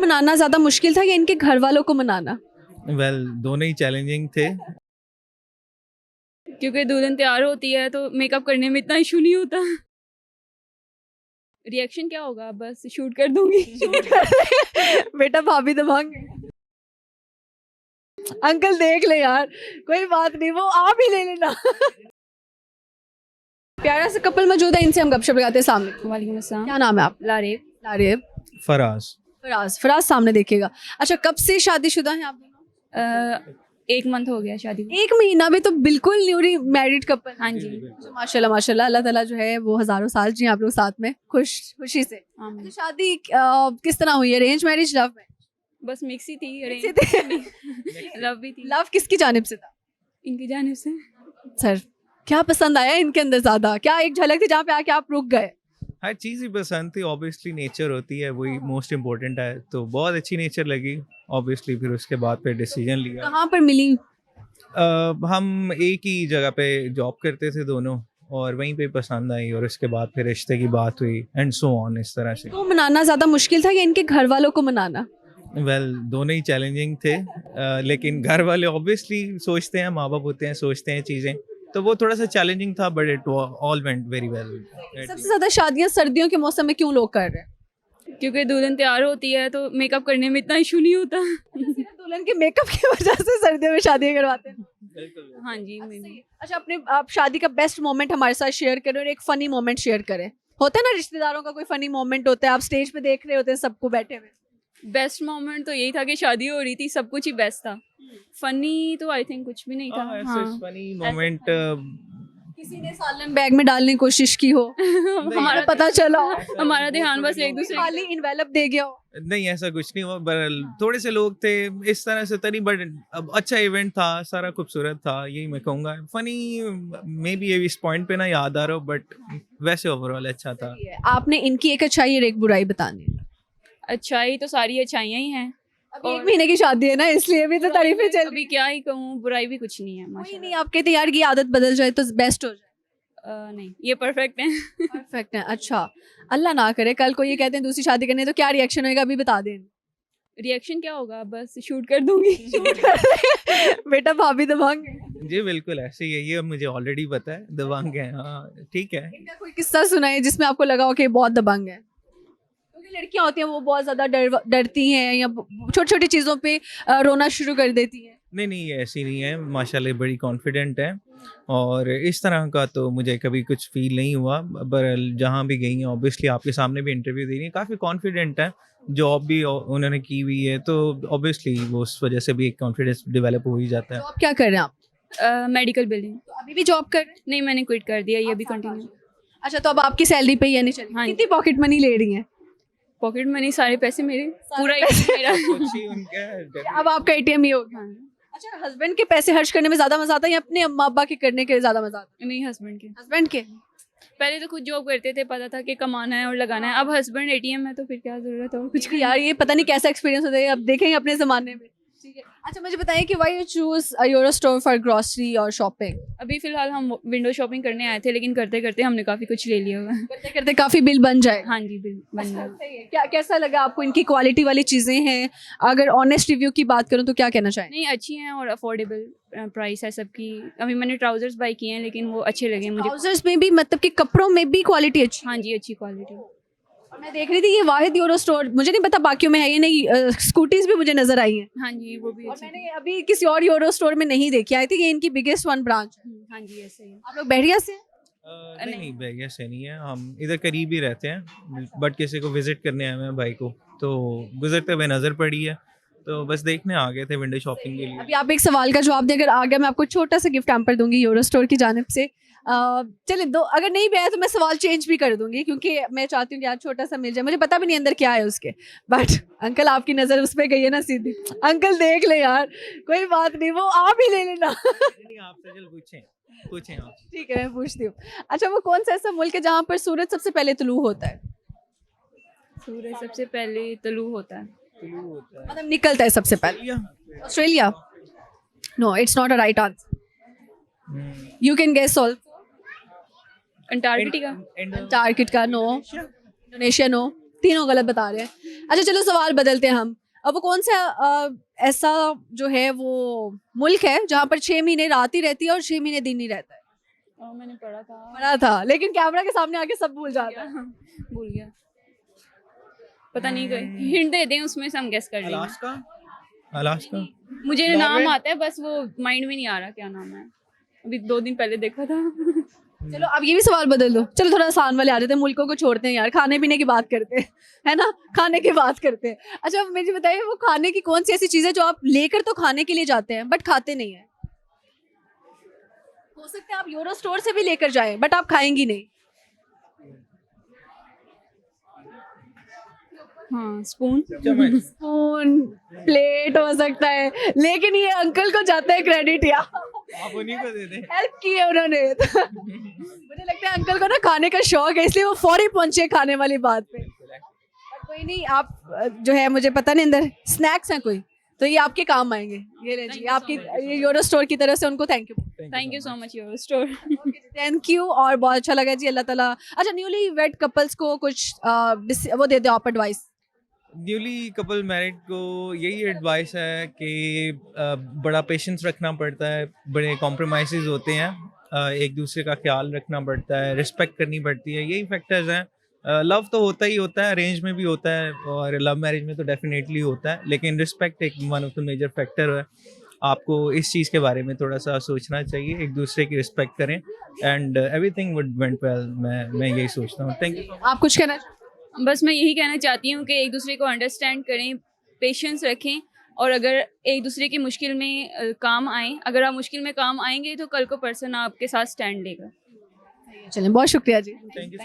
मनाना ज़्यादा मुश्किल था या इनके घर वालों को मनाना? दोनों ही चैलेंजिंग थे। क्योंकि दुल्हन तैयार होती है तो मेकअप करने में इतना इशू नहीं होता। रिएक्शन क्या होगा, बस शूट कर दूंगी। बेटा भाभी दबंग है। अंकल देख ले यार, कोई बात नहीं, वो आप ही ले लेना। प्यारा सा कपल मौजूद है, इनसे हम गपशप लगाते हैं। सामने वालेकुम अस्सलाम। क्या नाम है आप? लारेब। लारेब। फराज। फराज सामने देखिएगा। अच्छा, कब से शादीशुदा हैं आप दोनों? 1 मंथ हो गया शादी को। 1 महीना में तो बिल्कुल न्यूली मैरिड कपल। हाँ जी। माशाल्लाह माशाल्लाह, अल्लाह ताला जो है वो हजारों साल जिए आप लोग साथ में खुशी से। आमीन। तो शादी किस तरह हुई? Arrange marriage, love marriage? बस मिक्स ही थी, मिक्स ही अरेंज लव भी थी। लव किसकी जानिब से था? इनकी जानिब से। सर, क्या पसंद आया इनके अंदर ज्यादा? क्या एक झलक थी जहाँ पे आके आप रुक गए? हर चीज़ ही पसंद थी, ऑब्वियसली नेचर होती है, वही मोस्ट इम्पोर्टेंट है, तो बहुत अच्छी नेचर लगी ऑब्वियसली। फिर उसके बाद फिर डिसीजन लिया। कहाँ पर मिली? हम एक ही जगह पे जॉब करते थे दोनों, और वहीं पे पसंद आई, और उसके बाद फिर रिश्ते की बात हुई एंड सो ऑन, इस तरह से। तो मनाना ज्यादा मुश्किल था या इनके घर वालों को मनाना? दोनों ही चैलेंजिंग थे। लेकिन घर वाले ऑब्वियसली सोचते हैं, माँ बाप होते हैं, सोचते हैं चीज़ें, तो वो थोड़ा सा चैलेंजिंग था, but it all went very well. सबसे ज्यादा शादियां सर्दियों के मौसम में क्यों लोग कर रहे हैं? क्योंकि दुल्हन तैयार होती है तो मेकअप करने में इतना इशू नहीं होता। दुल्हन के मेकअप की वजह से सर्दियों में शादियां करवाते हैं। हाँ जी, मैंने। अच्छा, अपने आप शादी का बेस्ट मोमेंट हमारे साथ शेयर करें और एक फनी मोमेंट शेयर करें। होता है ना, रिश्तेदारों का कोई फनी मोमेंट होता है, आप स्टेज पे देख रहे होते हैं सबको बैठे हुए। बेस्ट मोमेंट तो यही था कि शादी हो रही थी, सब कुछ ही बेस्ट था। फनी तो आई थिंक कुछ भी नहीं था। हाँ। फनी मोमेंट किसी ने सालन बैग में डालने की कोशिश की हो, हमारा पता चला हो, हमारा ध्यान बस एक दूसरे खाली इन्वेलप दे गया हो। नहीं, ऐसा कुछ नहीं हुआ, पर थोड़े से लोग थे इस तरह से तरी, बट अब अच्छा इवेंट था, सारा खूबसूरत था, यही मैं कहूँगा। फनी मे बी इस पॉइंट पे ना याद आ रहा हो, बट वैसे ओवरऑल अच्छा था। आपने इनकी एक अच्छाई और एक बुराई बतानी है। अच्छाई तो सारी अच्छाइयाँ ही हैं। अभी 1 महीने की शादी है ना, इसलिए भी तो तारीफें चल रही अभी क्या ही कहूँ, बुराई भी कुछ नहीं है कोई माशाल्लाह। नहीं, आप कहते यार ये आदत बदल जाए तो बेस्ट हो जाए। नहीं, ये परफेक्ट है। परफेक्ट है। अच्छा, अल्लाह ना करे कल को ये कहते हैं दूसरी शादी करनी है, तो क्या रिएक्शन होएगा अभी बता दें। रिएक्शन क्या होगा, बस शूट कर दूंगी। बेटा भाभी दबंग है। जी बिल्कुल ऐसे ही है, ये मुझे ऑलरेडी पता है, दबंग है। हाँ ठीक है। इनका कोई किस्सा सुनाए जिसमें आपको लगा हो कि बहुत दबंग है? क्योंकि लड़कियां होती हैं वो बहुत ज्यादा डरती हैं या छोटी छोटी चीजों पे रोना शुरू कर देती हैं। नहीं, ये ऐसी नहीं है, माशाल्लाह बड़ी कॉन्फिडेंट है, और इस तरह का तो मुझे कभी कुछ फील नहीं हुआ। पर जहाँ भी गई हैं, ऑब्वियसली आपके सामने भी इंटरव्यू दे रही है, काफ़ी कॉन्फिडेंट है, जॉब भी उन्होंने की हुई है, तो ऑब्वियसली वो उस वजह से भी एक कॉन्फिडेंस डेवलप हो ही जाता है। तो आप क्या कर रहे हैं आप? Medical building. तो अभी भी जॉब कर रहे हैं? नहीं, मैंने क्विट कर दिया, ये अभी कंटिन्यू। अच्छा, तो अब आपकी सैलरी पे ये नहीं चल हाँ रही? जी। कितनी पॉकेट मनी ले रही हैं? पॉकेट मनी सारे पैसे मेरे, पूरा मेरा। कुछ ही उनका है। अब आपका एटीएम ही हो गया। हाँ। अच्छा, हस्बैंड के पैसे खर्च करने में ज्यादा मजा आता है या अपने अम्मा अब्बा के करने के ज्यादा मजा आता नहीं, हस्बैंड के। है? हस्बैंड के। पहले तो खुद जॉब करते थे, पता था कि कमाना है और लगाना है। अब हस्बैंड एटीएम है तो फिर क्या जरूरत है और कुछ की। यार ये पता नहीं कैसा एक्सपीरियंस होता है, अब देखेंगे अपने जमाने में। ठीक है। अच्छा, मुझे बताइए कि why you choose euro store for grocery और शॉपिंग? अभी फिलहाल हम विंडो शॉपिंग करने आए थे, लेकिन करते करते हमने काफी कुछ ले लिया हुआ है। करते करते काफी बिल बन जाए। हाँ जी, बिल बन गया। सही है। क्या कैसा लगा आपको? इनकी क्वालिटी वाली चीजें हैं, अगर ऑनेस्ट रिव्यू की बात करूं तो क्या कहना चाहें? नहीं, अच्छी हैं और अफोर्डेबल प्राइस है सबकी। अभी मैंने ट्राउजर्स बाई किए हैं, लेकिन वो अच्छे लगे मुझे। ट्राउजर्स में भी, मतलब कि कपड़ों में भी क्वालिटी अच्छी? हाँ जी, अच्छी क्वालिटी। और मैं देख रही थी ये वाहिद यूरो स्टोर, मुझे नहीं पता बाकियों में है ये नहीं, स्कूटीज भी मुझे नजर आई हैं। हाँ जी, वो भी और अच्छी। मैंने अभी किसी और यूरो स्टोर में नहीं देखी, आई थिंक ये इनकी बिगेस्ट वन ब्रांच है। हाँ जी, ऐसे ही। आप लोग बैरिया से हैं? नहीं, भैया से नहीं है, हम इधर करीब ही रहते हैं, बट किसी को विजिट करने आए हुए हैं भाई को, तो गुजरते हुए नज़र पड़ी है, तो बस देखने आ गए थे विंडो शॉपिंग के लिए। अभी आप एक सवाल का जवाब दें, अगर आ गया मैं आपको छोटा सा गिफ्ट हैम्पर दूंगी यूरो स्टोर की जानिब से। चलिए दो, अगर नहीं भी आया तो मैं सवाल चेंज भी कर दूंगी, क्योंकि मैं चाहती हूँ कि आज छोटा सा मिल जाए, मुझे पता भी नहीं अंदर क्या है उसके, बट अंकल आपकी नज़र उस पर गई है ना सीधी। अंकल देख ले यार, कोई बात नहीं, वो आप ही ले लेना। नहीं, आपसे चल पूछें आप। ठीक है, मैं पूछती हूँ। अच्छा, वो कौन सा ऐसा मुल्क है जहाँ पर सूरज सबसे पहले तुलू होता है? सूरज सबसे पहले तलू होता है। मतलब निकलता है सबसे पहले? Australia? No, it's not a right answer. You can guess also. Antarctica. Antarctica no. Indonesia no. तीनों गलत बता रहे हैं। अच्छा चलो सवाल बदलते हैं हम। अब वो कौन सा ऐसा जो है वो मुल्क है जहाँ पर 6 महीने रात ही रहती है और 6 महीने दिन ही रहता है? मैंने पढ़ा था। पढ़ा था लेकिन कैमरा के सामने आके सब भूल जाता है। भूल गया, पता नहीं, कोई हिंट दे दें उसमें से हम गेस कर लेंगे। Alaska, Alaska. मुझे नॉर्वे? नाम आता है बस वो माइंड में नहीं आ रहा क्या नाम है, अभी 2 दिन पहले देखा था। चलो अब ये भी सवाल बदल दो, चलो थोड़ा आसान वाले आ जाते हैं, मुल्कों को छोड़ते हैं यार, खाने पीने की बात करते हैं, है ना, खाने की बात करते हैं। अच्छा मुझे बताइए वो खाने की कौन सी ऐसी चीज़ है जो आप लेकर तो खाने के लिए जाते हैं बट खाते नहीं है? हो सकता है आप यूरो स्टोर से भी लेकर जाएं बट आप खाएंगी नहीं। हाँ, स्पून। चम्मच। स्पून, प्लेट हो सकता है, लेकिन ये अंकल को जाता है क्रेडिट यार, आप उन्हीं को दे दें। हेल्प की है उन्होंने। मुझे लगता है अंकल को ना खाने का शौक है इसलिए वो फौरी पहुंचे खाने वाली बात पे। पर कोई नहीं, आप जो है मुझे पता नहीं अंदर स्नैक्स हैं कोई तो ये आपके काम आएंगे, ये ले जी आपकी ये यूरो स्टोर की तरफ से उनको thank you. Thank you so much euro store. Thank you और बहुत अच्छा लगा जी, अल्लाह ताला। अच्छा न्यूली वेड कपल्स को कुछ वो दे दो आप एडवाइस। न्यूली कपल मैरिड को यही एडवाइस है कि बड़ा पेशेंस रखना पड़ता है, बड़े कॉम्प्रोमाइज़ होते हैं, एक दूसरे का ख्याल रखना पड़ता है, रिस्पेक्ट करनी पड़ती है, यही फैक्टर्स हैं। लव तो होता ही होता है, अरेंज में भी होता है और लव मैरिज में तो डेफिनेटली होता है, लेकिन रिस्पेक्ट एक one of the major factor है। आपको इस चीज़ के बारे में थोड़ा सा सोचना चाहिए, एक दूसरे की रिस्पेक्ट करें and everything would went well. मैं यही सोचता हूँ। Thank you. आप कुछ कहना? बस मैं यही कहना चाहती हूँ कि एक दूसरे को अंडरस्टैंड करें, पेशेंस रखें और अगर एक दूसरे की मुश्किल में काम आएँ, अगर आप मुश्किल में काम आएंगे तो कल को पर्सन आपके साथ स्टैंड लेगा। चलें बहुत शुक्रिया जी। Thank you.